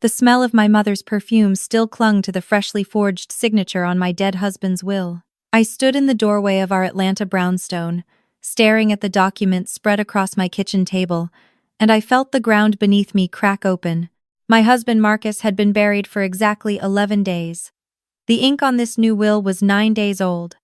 The smell of my mother's perfume still clung to the freshly forged signature on my dead husband's will. I stood in the doorway of our Atlanta brownstone, staring at the document spread across my kitchen table, and I felt the ground beneath me crack open. My husband Marcus had been buried for exactly 11 days. The ink on this new will was 9 days old.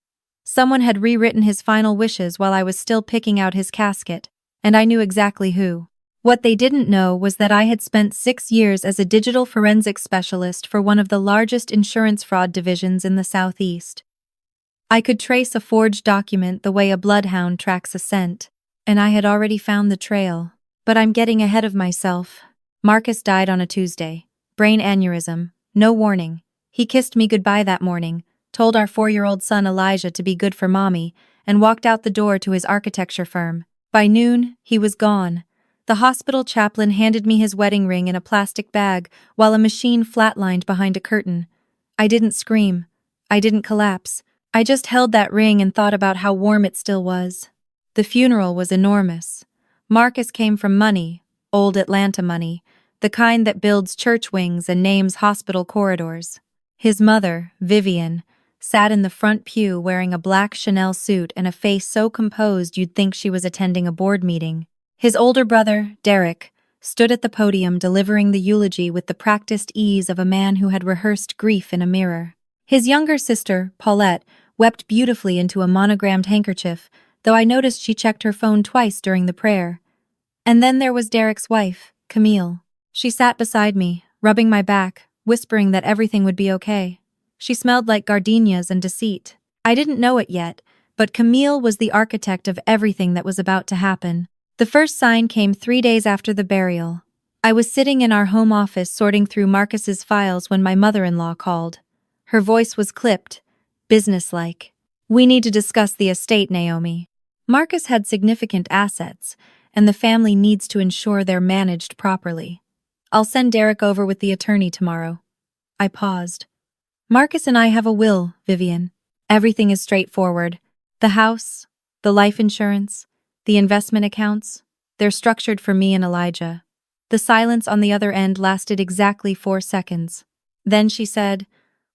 Someone had rewritten his final wishes while I was still picking out his casket, and I knew exactly who. What they didn't know was that I had spent 6 years as a digital forensics specialist for one of the largest insurance fraud divisions in the Southeast. I could trace a forged document the way a bloodhound tracks a scent, and I had already found the trail. But I'm getting ahead of myself. Marcus died on a Tuesday. Brain aneurysm. No warning. He kissed me goodbye that morning, told our 4-year-old son Elijah to be good for mommy, and walked out the door to his architecture firm. By noon, he was gone. The hospital chaplain handed me his wedding ring in a plastic bag while a machine flatlined behind a curtain. I didn't scream. I didn't collapse. I just held that ring and thought about how warm it still was. The funeral was enormous. Marcus came from money, old Atlanta money, the kind that builds church wings and names hospital corridors. His mother, Vivian, sat in the front pew wearing a black Chanel suit and a face so composed you'd think she was attending a board meeting. His older brother, Derek, stood at the podium delivering the eulogy with the practiced ease of a man who had rehearsed grief in a mirror. His younger sister, Paulette, wept beautifully into a monogrammed handkerchief, though I noticed she checked her phone twice during the prayer. And then there was Derek's wife, Camille. She sat beside me, rubbing my back, whispering that everything would be okay. She smelled like gardenias and deceit. I didn't know it yet, but Camille was the architect of everything that was about to happen. The first sign came 3 days after the burial. I was sitting in our home office sorting through Marcus's files when my mother-in-law called. Her voice was clipped, businesslike. "We need to discuss the estate, Naomi. Marcus had significant assets, and the family needs to ensure they're managed properly. I'll send Derek over with the attorney tomorrow." I paused. "Marcus and I have a will, Vivian. Everything is straightforward. The house, the life insurance, the investment accounts, they're structured for me and Elijah." The silence on the other end lasted exactly 4 seconds. Then she said,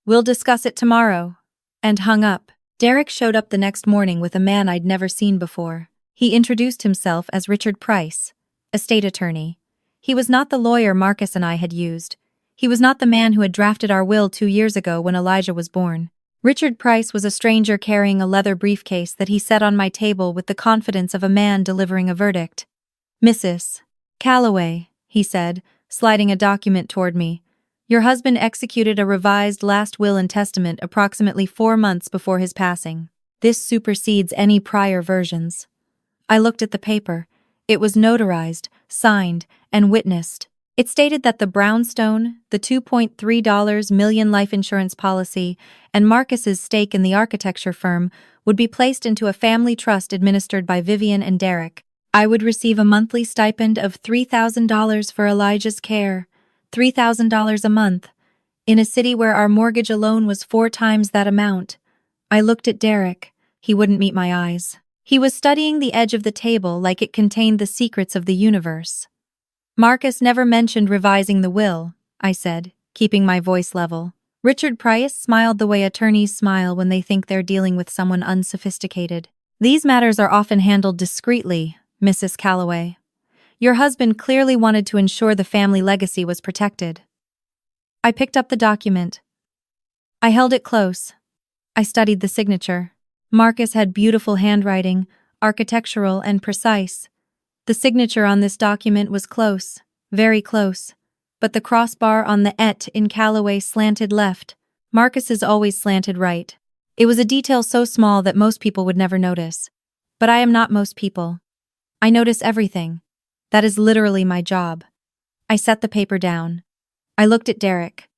"We'll discuss it tomorrow," and hung up. Derek showed up the next morning with a man I'd never seen before. He introduced himself as Richard Price, estate attorney. He was not the lawyer Marcus and I had used. He was not the man who had drafted our will 2 years ago when Elijah was born. Richard Price was a stranger carrying a leather briefcase that he set on my table with the confidence of a man delivering a verdict. "Mrs. Calloway," he said, sliding a document toward me. "Your husband executed a revised last will and testament approximately 4 months before his passing. This supersedes any prior versions." I looked at the paper. It was notarized, signed, and witnessed. It stated that the brownstone, the $2.3 million life insurance policy, and Marcus's stake in the architecture firm would be placed into a family trust administered by Vivian and Derek. I would receive a monthly stipend of $3,000 for Elijah's care, $3,000 a month, in a city where our mortgage alone was 4 times that amount. I looked at Derek. He wouldn't meet my eyes. He was studying the edge of the table like it contained the secrets of the universe. "Marcus never mentioned revising the will," I said, keeping my voice level. Richard Price smiled the way attorneys smile when they think they're dealing with someone unsophisticated. "These matters are often handled discreetly, Mrs. Calloway. Your husband clearly wanted to ensure the family legacy was protected." I picked up the document. I held it close. I studied the signature. Marcus had beautiful handwriting, architectural and precise. The signature on this document was close, very close, but the crossbar on the "et" in Calloway slanted left. Marcus's always slanted right. It was a detail so small that most people would never notice. But I am not most people. I notice everything. That is literally my job. I set the paper down. I looked at Derek.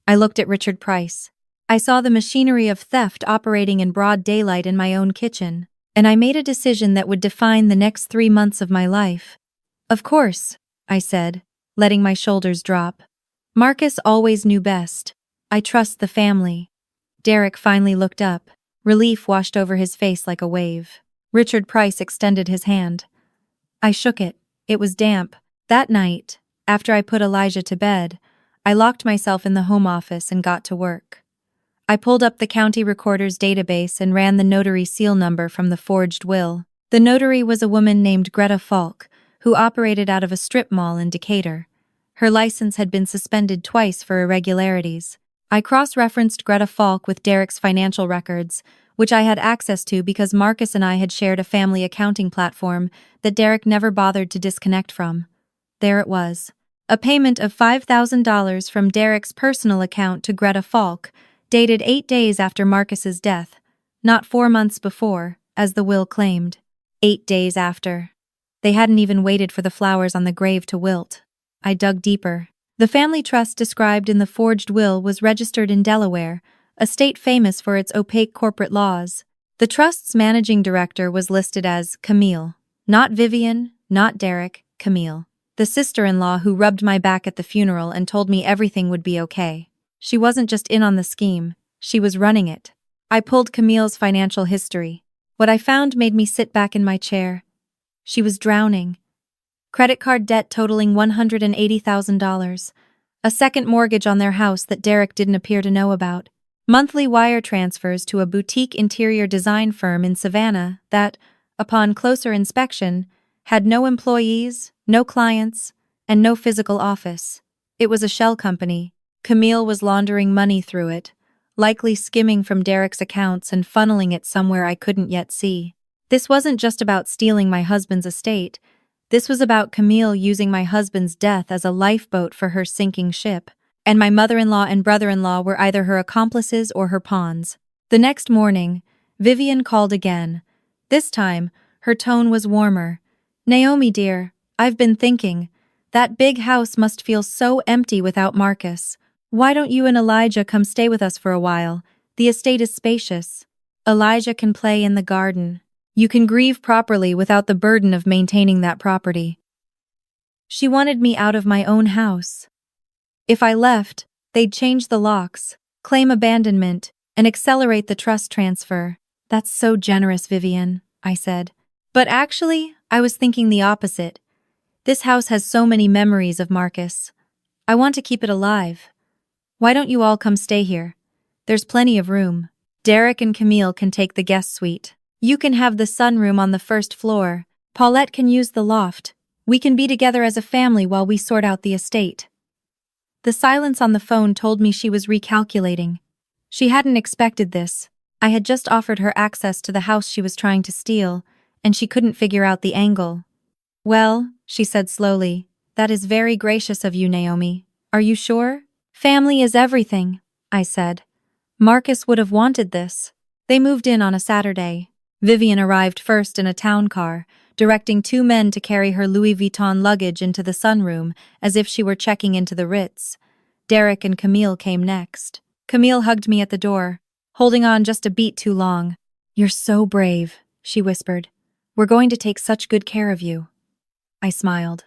I looked at Richard Price. I saw the machinery of theft operating in broad daylight in my own kitchen, and I made a decision that would define the next 3 months of my life. "Of course," I said, letting my shoulders drop. "Marcus always knew best. I trust the family." Derek finally looked up. Relief washed over his face like a wave. Richard Price extended his hand. I shook it. It was damp. That night, after I put Elijah to bed, I locked myself in the home office and got to work. I pulled up the county recorder's database and ran the notary seal number from the forged will. The notary was a woman named Greta Falk, who operated out of a strip mall in Decatur. Her license had been suspended twice for irregularities. I cross-referenced Greta Falk with Derek's financial records, which I had access to because Marcus and I had shared a family accounting platform that Derek never bothered to disconnect from. There it was. A payment of $5,000 from Derek's personal account to Greta Falk, dated 8 days after Marcus's death, not 4 months before, as the will claimed. 8 days after. They hadn't even waited for the flowers on the grave to wilt. I dug deeper. The family trust described in the forged will was registered in Delaware, a state famous for its opaque corporate laws. The trust's managing director was listed as Camille. Not Vivian, not Derek, Camille. The sister-in-law who rubbed my back at the funeral and told me everything would be okay. She wasn't just in on the scheme, she was running it. I pulled Camille's financial history. What I found made me sit back in my chair. She was drowning. Credit card debt totaling $180,000. A second mortgage on their house that Derek didn't appear to know about. Monthly wire transfers to a boutique interior design firm in Savannah that, upon closer inspection, had no employees, no clients, and no physical office. It was a shell company. Camille was laundering money through it, likely skimming from Derek's accounts and funneling it somewhere I couldn't yet see. This wasn't just about stealing my husband's estate. This was about Camille using my husband's death as a lifeboat for her sinking ship, and my mother-in-law and brother-in-law were either her accomplices or her pawns. The next morning, Vivian called again. This time, her tone was warmer. "Naomi, dear, I've been thinking. That big house must feel so empty without Marcus. Why don't you and Elijah come stay with us for a while? The estate is spacious. Elijah can play in the garden. You can grieve properly without the burden of maintaining that property." She wanted me out of my own house. If I left, they'd change the locks, claim abandonment, and accelerate the trust transfer. "That's so generous, Vivian," I said. But actually, I was thinking the opposite. This house has so many memories of Marcus. I want to keep it alive. Why don't you all come stay here? There's plenty of room. Derek and Camille can take the guest suite. You can have the sunroom on the first floor. Paulette can use the loft. We can be together as a family while we sort out the estate. The silence on the phone told me she was recalculating. She hadn't expected this. I had just offered her access to the house she was trying to steal, and she couldn't figure out the angle. "Well," she said slowly, "that is very gracious of you, Naomi. Are you sure?" "Family is everything," I said. Marcus would have wanted this. They moved in on a Saturday. Vivian arrived first in a town car, directing 2 men to carry her Louis Vuitton luggage into the sunroom as if she were checking into the Ritz. Derek and Camille came next. Camille hugged me at the door, holding on just a beat too long. "You're so brave," she whispered. "We're going to take such good care of you." I smiled.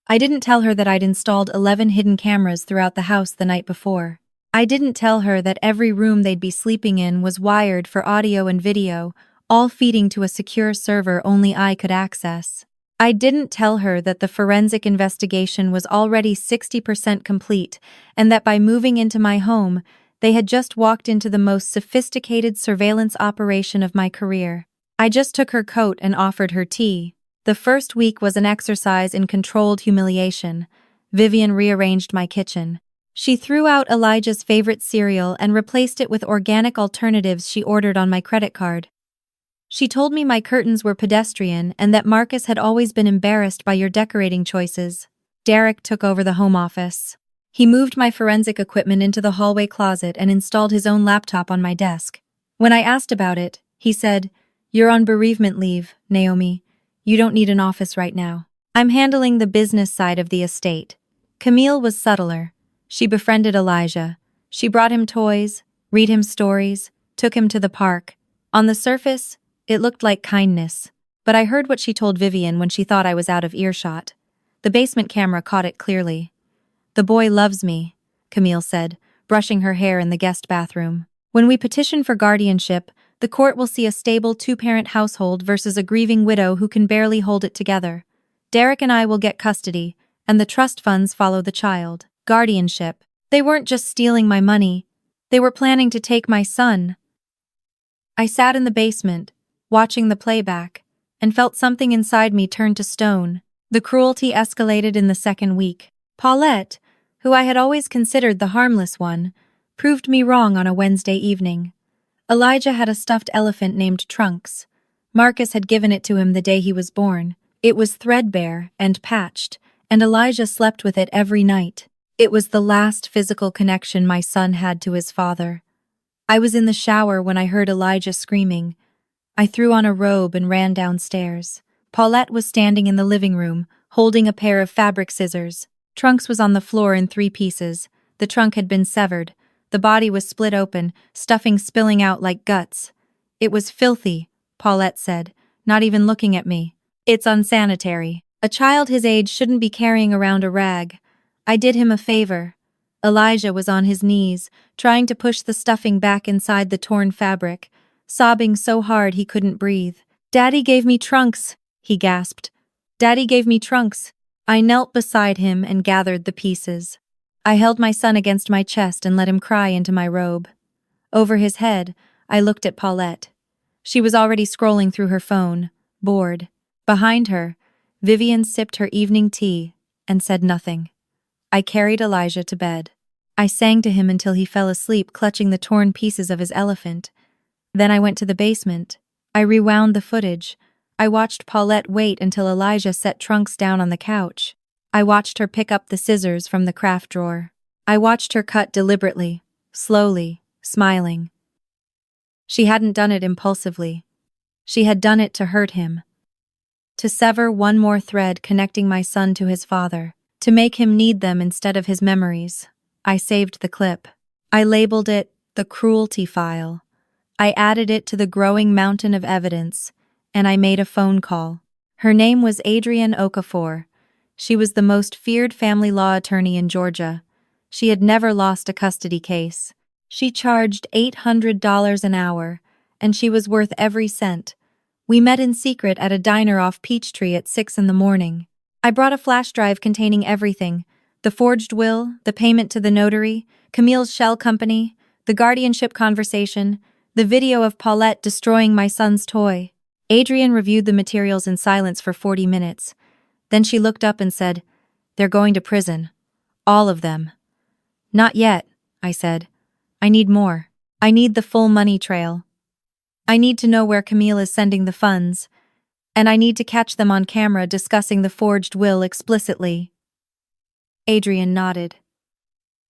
I didn't tell her that I'd installed 11 hidden cameras throughout the house the night before. I didn't tell her that every room they'd be sleeping in was wired for audio and video, all feeding to a secure server only I could access. I didn't tell her that the forensic investigation was already 60% complete and that by moving into my home, they had just walked into the most sophisticated surveillance operation of my career. I just took her coat and offered her tea. The first week was an exercise in controlled humiliation. Vivian rearranged my kitchen. She threw out Elijah's favorite cereal and replaced it with organic alternatives she ordered on my credit card. She told me my curtains were pedestrian and that Marcus had always been embarrassed by your decorating choices. Derek took over the home office. He moved my forensic equipment into the hallway closet and installed his own laptop on my desk. When I asked about it, he said, "You're on bereavement leave, Naomi. You don't need an office right now. I'm handling the business side of the estate." Camille was subtler. She befriended Elijah. She brought him toys, read him stories, took him to the park. On the surface, it looked like kindness. But I heard what she told Vivian when she thought I was out of earshot. The basement camera caught it clearly. "The boy loves me," Camille said, brushing her hair in the guest bathroom. "When we petition for guardianship, the court will see a stable 2-parent household versus a grieving widow who can barely hold it together. Derek and I will get custody, and the trust funds follow the child." guardianship. They weren't just stealing my money. They were planning to take my son. I sat in the basement, watching the playback, and felt something inside me turn to stone. The cruelty escalated in the second week. Paulette, who I had always considered the harmless one, proved me wrong on a Wednesday evening. Elijah had a stuffed elephant named Trunks. Marcus had given it to him the day he was born. It was threadbare and patched, and Elijah slept with it every night. It was the last physical connection my son had to his father. I was in the shower when I heard Elijah screaming. I threw on a robe and ran downstairs. Paulette was standing in the living room, holding a pair of fabric scissors. Trunks was on the floor in 3 pieces. The trunk had been severed. The body was split open, stuffing spilling out like guts. It was filthy, Paulette said, not even looking at me. It's unsanitary. A child his age shouldn't be carrying around a rag. I did him a favor. Elijah was on his knees, trying to push the stuffing back inside the torn fabric, sobbing so hard he couldn't breathe. "Daddy gave me Trunks," he gasped. "Daddy gave me Trunks." I knelt beside him and gathered the pieces. I held my son against my chest and let him cry into my robe. Over his head, I looked at Paulette. She was already scrolling through her phone, bored. Behind her, Vivian sipped her evening tea and said nothing. I carried Elijah to bed. I sang to him until he fell asleep, clutching the torn pieces of his elephant. Then I went to the basement. I rewound the footage. I watched Paulette wait until Elijah set Trunks down on the couch. I watched her pick up the scissors from the craft drawer. I watched her cut deliberately, slowly, smiling. She hadn't done it impulsively. She had done it to hurt him. To sever one more thread connecting my son to his father. To make him need them instead of his memories. I saved the clip. I labeled it the cruelty file. I added it to the growing mountain of evidence, and I made a phone call. Her name was Adrienne Okafor. She was the most feared family law attorney in Georgia. She had never lost a custody case. She charged $800 an hour, and she was worth every cent. We met in secret at a diner off Peachtree at 6 in the morning. I brought a flash drive containing everything: the forged will, the payment to the notary, Camille's shell company, the guardianship conversation, the video of Paulette destroying my son's toy. Adrienne reviewed the materials in silence for 40 minutes. Then she looked up and said, "They're going to prison. All of them." "Not yet," I said. "I need more. I need the full money trail. I need to know where Camille is sending the funds. And I need to catch them on camera discussing the forged will explicitly." Adrienne nodded.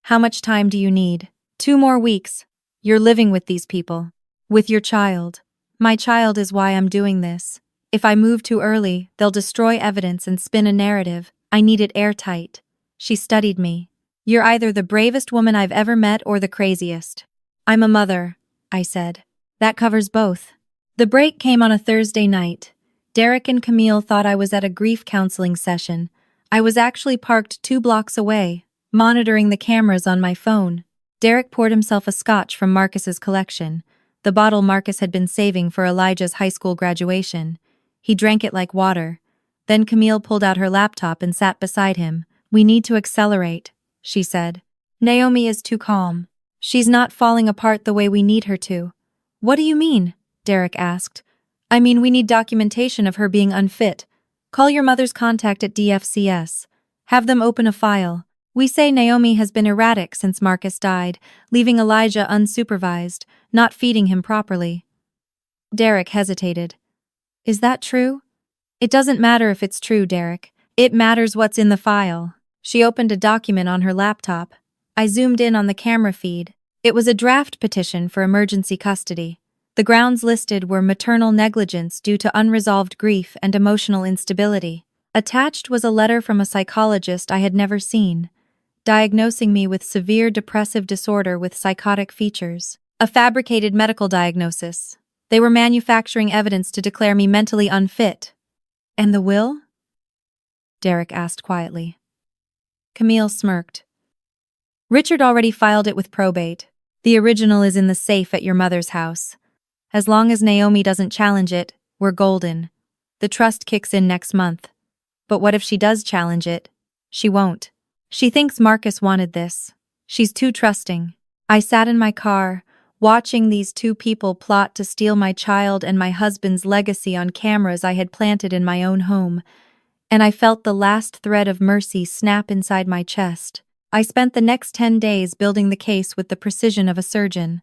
"How much time do you need?" 2 more weeks. You're living with these people. With your child. My child is why I'm doing this. If I move too early, they'll destroy evidence and spin a narrative. I need it airtight. She studied me. "You're either the bravest woman I've ever met or the craziest." "I'm a mother," I said. "That covers both." The break came on a Thursday night. Derek and Camille thought I was at a grief counseling session. I was actually parked 2 blocks away, monitoring the cameras on my phone. Derek poured himself a scotch from Marcus's collection, the bottle Marcus had been saving for Elijah's high school graduation. He drank it like water. Then Camille pulled out her laptop and sat beside him. "We need to accelerate," she said. "Naomi is too calm. She's not falling apart the way we need her to." "What do you mean?" Derek asked. "I mean, we need documentation of her being unfit. Call your mother's contact at DFCS. Have them open a file. We say Naomi has been erratic since Marcus died, leaving Elijah unsupervised, not feeding him properly." Derek hesitated. "Is that true?" "It doesn't matter if it's true, Derek. It matters what's in the file." She opened a document on her laptop. I zoomed in on the camera feed. It was a draft petition for emergency custody. The grounds listed were maternal negligence due to unresolved grief and emotional instability. Attached was a letter from a psychologist I had never seen, diagnosing me with severe depressive disorder with psychotic features. A fabricated medical diagnosis. They were manufacturing evidence to declare me mentally unfit. "And the will?" Derek asked quietly. Camille smirked. "Richard already filed it with probate. The original is in the safe at your mother's house. As long as Naomi doesn't challenge it, we're golden. The trust kicks in next month. But what if she does challenge it? She won't. She thinks Marcus wanted this. She's too trusting. I sat in my car, watching these two people plot to steal my child and my husband's legacy on cameras I had planted in my own home, and I felt the last thread of mercy snap inside my chest. I spent the next 10 days building the case with the precision of a surgeon.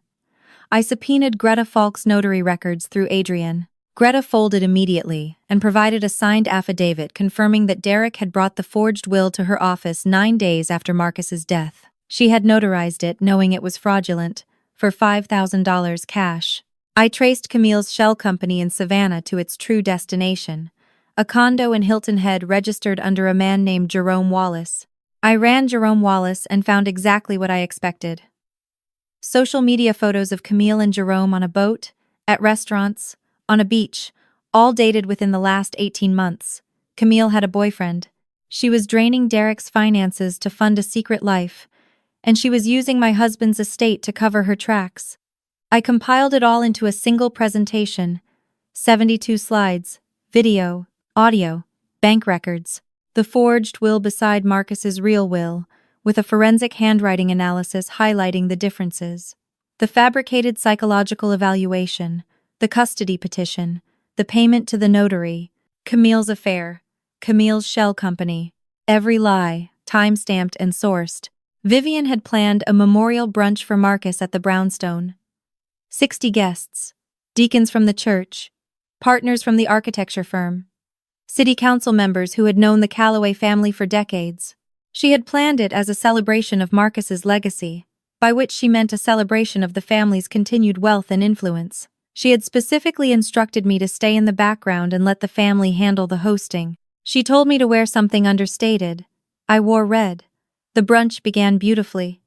I subpoenaed Greta Falk's notary records through Adrian. Greta folded immediately and provided a signed affidavit confirming that Derek had brought the forged will to her office 9 days after Marcus's death. She had notarized it, knowing it was fraudulent, for $5,000 cash. I traced Camille's shell company in Savannah to its true destination, a condo in Hilton Head registered under a man named Jerome Wallace. I ran Jerome Wallace and found exactly what I expected. Social media photos of Camille and Jerome on a boat, at restaurants, on a beach, all dated within the last 18 months. Camille had a boyfriend. She was draining Derek's finances to fund a secret life, and she was using my husband's estate to cover her tracks. I compiled it all into a single presentation: 72 slides, video, audio, bank records, the forged will beside Marcus's real will, with a forensic handwriting analysis highlighting the differences, the fabricated psychological evaluation, the custody petition, the payment to the notary, Camille's affair, Camille's shell company, every lie, time-stamped and sourced. Vivian had planned a memorial brunch for Marcus at the brownstone. 60 guests, deacons from the church, partners from the architecture firm, city council members who had known the Calloway family for decades. She had planned it as a celebration of Marcus's legacy, by which she meant a celebration of the family's continued wealth and influence. She had specifically instructed me to stay in the background and let the family handle the hosting. She told me to wear something understated. I wore red. The brunch began beautifully.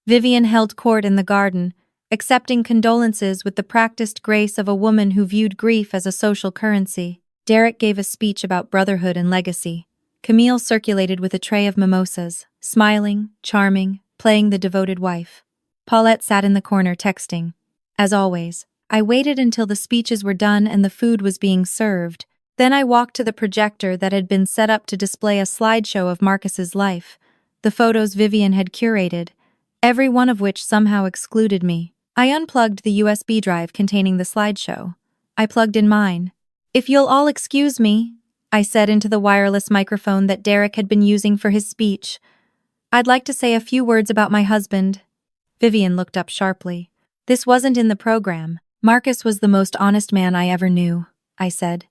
Vivian held court in the garden, accepting condolences with the practiced grace of a woman who viewed grief as a social currency. Derek gave a speech about brotherhood and legacy. Camille circulated with a tray of mimosas, smiling, charming, playing the devoted wife. Paulette sat in the corner texting. As always, I waited until the speeches were done and the food was being served. Then I walked to the projector that had been set up to display a slideshow of Marcus's life, the photos Vivian had curated, every one of which somehow excluded me. I unplugged the USB drive containing the slideshow. I plugged in mine. "If you'll all excuse me," I said into the wireless microphone that Derek had been using for his speech, "I'd like to say a few words about my husband." Vivian looked up sharply. "This wasn't in the program. Marcus was the most honest man I ever knew," I said.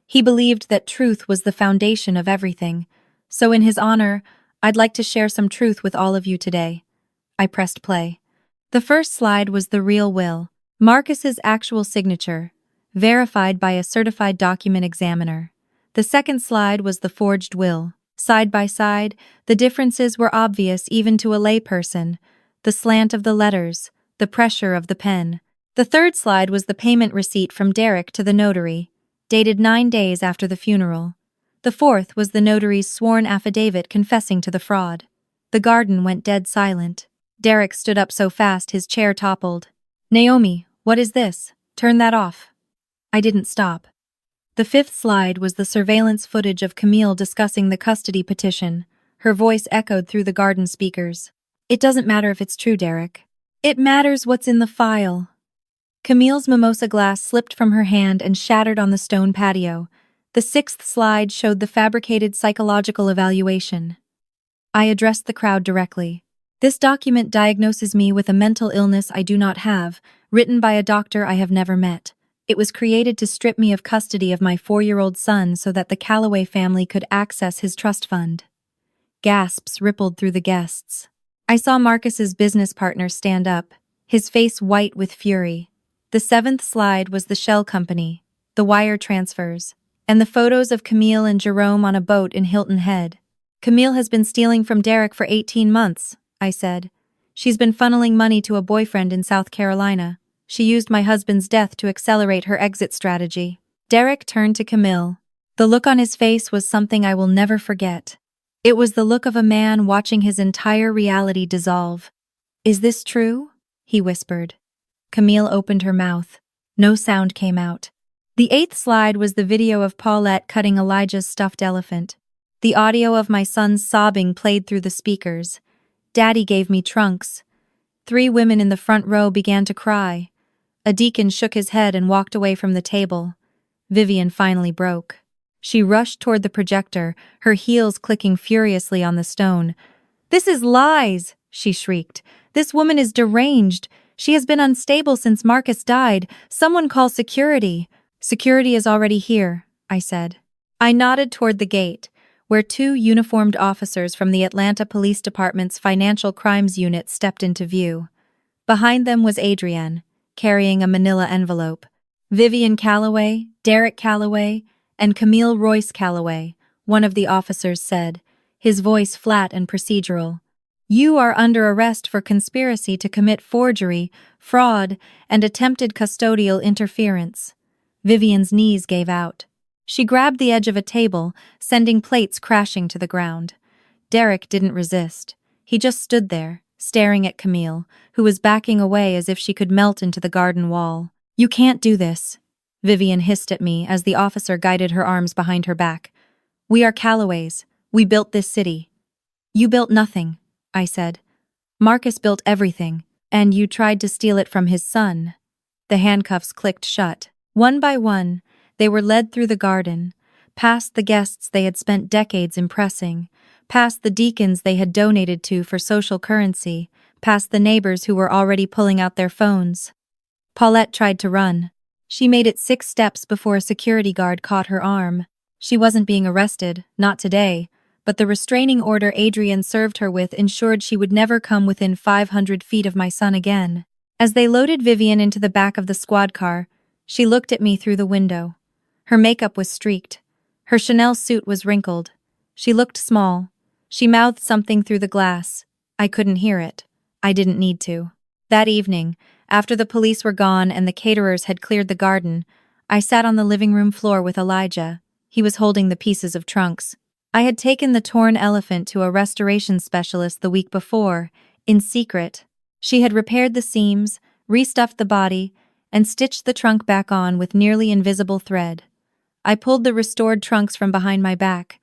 "He believed that truth was the foundation of everything. So in his honor, I'd like to share some truth with all of you today." I pressed play. The first slide was the real will, Marcus's actual signature, verified by a certified document examiner. The second slide was the forged will. Side by side, the differences were obvious even to a layperson: the slant of the letters, the pressure of the pen. The third slide was the payment receipt from Derek to the notary, dated 9 days after the funeral. The fourth was the notary's sworn affidavit confessing to the fraud. The garden went dead silent. Derek stood up so fast his chair toppled. "Naomi, what is this? Turn that off." I didn't stop. The fifth slide was the surveillance footage of Camille discussing the custody petition. Her voice echoed through the garden speakers. "It doesn't matter if it's true, Derek. It matters what's in the file." Camille's mimosa glass slipped from her hand and shattered on the stone patio. The sixth slide showed the fabricated psychological evaluation. I addressed the crowd directly. "This document diagnoses me with a mental illness I do not have, written by a doctor I have never met. It was created to strip me of custody of my 4-year-old son so that the Calloway family could access his trust fund." Gasps rippled through the guests. I saw Marcus's business partner stand up, his face white with fury. The seventh slide was the shell company, the wire transfers, and the photos of Camille and Jerome on a boat in Hilton Head. "Camille has been stealing from Derek for 18 months, I said. "She's been funneling money to a boyfriend in South Carolina. She used my husband's death to accelerate her exit strategy." Derek turned to Camille. The look on his face was something I will never forget. It was the look of a man watching his entire reality dissolve. "Is this true?" he whispered. Camille opened her mouth. No sound came out. The eighth slide was the video of Paulette cutting Elijah's stuffed elephant. The audio of my son's sobbing played through the speakers. Daddy gave me trunks. 3 women in the front row began to cry. A deacon shook his head and walked away from the table. Vivian finally broke. She rushed toward the projector, her heels clicking furiously on the stone. "This is lies!" she shrieked. "This woman is deranged. She has been unstable since Marcus died. Someone call security." "Security is already here," I said. I nodded toward the gate, where 2 uniformed officers from the Atlanta Police Department's Financial Crimes Unit stepped into view. Behind them was Adrienne, carrying a manila envelope. "Vivian Calloway, Derek Calloway, and Camille Royce Calloway," one of the officers said, his voice flat and procedural. "You are under arrest for conspiracy to commit forgery, fraud, and attempted custodial interference." Vivian's knees gave out. She grabbed the edge of a table, sending plates crashing to the ground. Derek didn't resist. He just stood there, staring at Camille, who was backing away as if she could melt into the garden wall. "You can't do this," Vivian hissed at me as the officer guided her arms behind her back. "We are Calloways. We built this city." "You built nothing," I said. "Marcus built everything, and you tried to steal it from his son." The handcuffs clicked shut. One by one, they were led through the garden, past the guests they had spent decades impressing, past the deacons they had donated to for social currency, past the neighbors who were already pulling out their phones. Paulette tried to run. She made it 6 steps before a security guard caught her arm. She wasn't being arrested, not today, but the restraining order Adrienne served her with ensured she would never come within 500 feet of my son again. As they loaded Vivian into the back of the squad car, she looked at me through the window. Her makeup was streaked. Her Chanel suit was wrinkled. She looked small. She mouthed something through the glass. I couldn't hear it. I didn't need to. That evening, after the police were gone and the caterers had cleared the garden, I sat on the living room floor with Elijah. He was holding the pieces of trunks. I had taken the torn elephant to a restoration specialist the week before, in secret. She had repaired the seams, restuffed the body, and stitched the trunk back on with nearly invisible thread. I pulled the restored trunks from behind my back.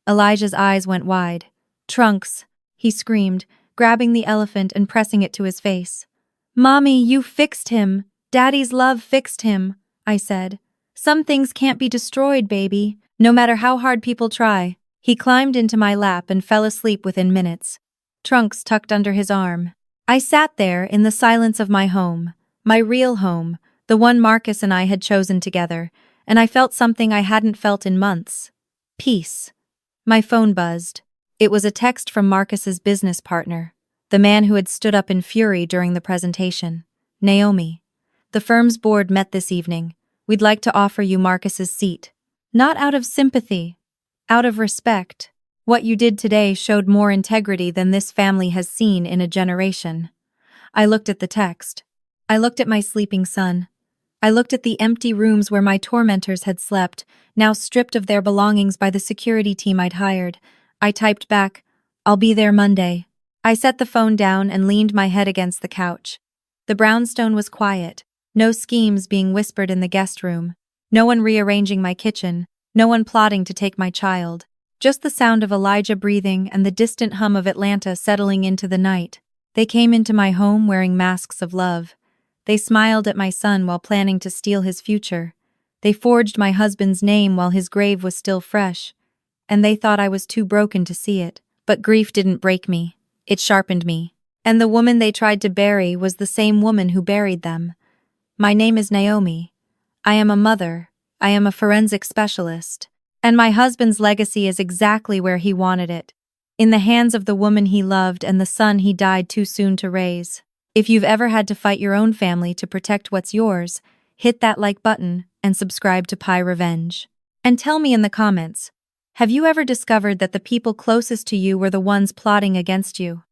Elijah's eyes went wide. "Trunks," he screamed, grabbing the elephant and pressing it to his face. "Mommy, you fixed him. Daddy's love fixed him," I said. "Some things can't be destroyed, baby, no matter how hard people try." He climbed into my lap and fell asleep within minutes, trunks tucked under his arm. I sat there in the silence of my home, my real home, the one Marcus and I had chosen together, and I felt something I hadn't felt in months. Peace. My phone buzzed. It was a text from Marcus's business partner, the man who had stood up in fury during the presentation. "Naomi, the firm's board met this evening. We'd like to offer you Marcus's seat. Not out of sympathy, out of respect. What you did today showed more integrity than this family has seen in a generation." I looked at the text. I looked at my sleeping son. I looked at the empty rooms where my tormentors had slept, now stripped of their belongings by the security team I'd hired. I typed back, "I'll be there Monday." I set the phone down and leaned my head against the couch. The brownstone was quiet, no schemes being whispered in the guest room, no one rearranging my kitchen, no one plotting to take my child. Just the sound of Elijah breathing and the distant hum of Atlanta settling into the night. They came into my home wearing masks of love. They smiled at my son while planning to steal his future. They forged my husband's name while his grave was still fresh. And they thought I was too broken to see it. But grief didn't break me. It sharpened me. And the woman they tried to bury was the same woman who buried them. My name is Naomi. I am a mother. I am a forensic specialist. And my husband's legacy is exactly where he wanted it. In the hands of the woman he loved and the son he died too soon to raise. If you've ever had to fight your own family to protect what's yours, hit that like button and subscribe to Pie Revenge. And tell me in the comments, have you ever discovered that the people closest to you were the ones plotting against you?